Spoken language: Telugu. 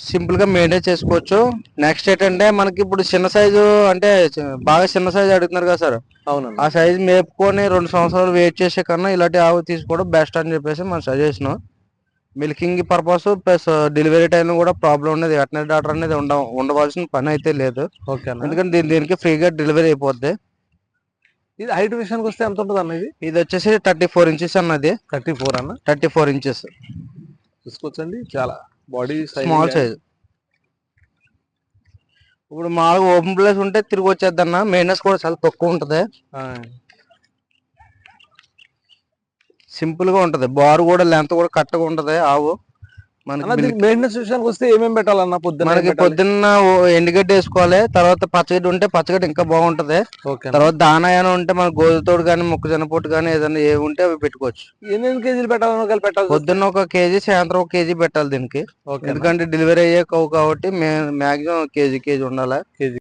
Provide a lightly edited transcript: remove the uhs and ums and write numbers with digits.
సింపుల్ గా మెయింటైన్ చేసుకోవచ్చు. నెక్స్ట్ ఏంటంటే మనకి ఇప్పుడు చిన్న సైజు అంటే బాగా చిన్న సైజు అడుగుతున్నారు కదా సార్. అవునండి. ఆ సైజు మేపుకొని 2 సంవత్సరాలు వెయిట్ చేసే కన్నా ఇలాంటి ఆవు తీసుకోవడం బెస్ట్ అని చెప్పేసి మన suggestion. Milking purpose plus delivery time కూడా ప్రాబ్లం ఉండదు. వెటనరీ డాక్టర్ అనేది ఉండవలసిన పని అయితే లేదు. ఓకేనా. ఎందుకంటే దీనికి ఫ్రీగా డెలివరీ అయిపోద్ది. ఇది హైట్ విషయానికి వస్తే ఎంత ఉంటుంది అన్న? ఇది వచ్చేసి 34 ఇంచెస్ అన్నది. 34 అన్న. 34 ఇంచెస్ చూసుకోవచ్చండి, చాలా బాడీ స్మాల్ సైజ్. ఇప్పుడు మామూలుగా ఓపెన్ ప్లేస్ ఉంటే తిరిగి వచ్చేద్ది అన్న. మెయింటెనెన్స్ కూడా చాలా తక్కువ ఉంటది. సింపుల్ గా ఉంటది. బార్ కూడా లెంత్ కూడా కరెక్ట్గా ఉంటది ఆవు. మనకి మెయింటెనెన్స్ విషయానికి వస్తే ఏమేమి పెట్టాలన్న? మనకి పొద్దున్న ఎండుగడ్డి వేసుకోవాలి. తర్వాత పచ్చగడ్డి ఉంటే పచ్చగడ్డి ఇంకా బాగుంటది. తర్వాత దానా ఏమైనా ఉంటే మన గోధుతోడు కానీ మొక్కజొన్న పొట్టు కానీ ఏదైనా ఏ ఉంటే అవి పెట్టుకోవచ్చు. ఎన్ని కేజీలు పెట్టాలి? పొద్దున్న 1 కేజీ, సాయంత్రం 1 కేజీ పెట్టాలి దీనికి. ఎందుకంటే డెలివరీ అయ్యే కవు కాబట్టి మాక్సిమం కేజీ ఉండాలి.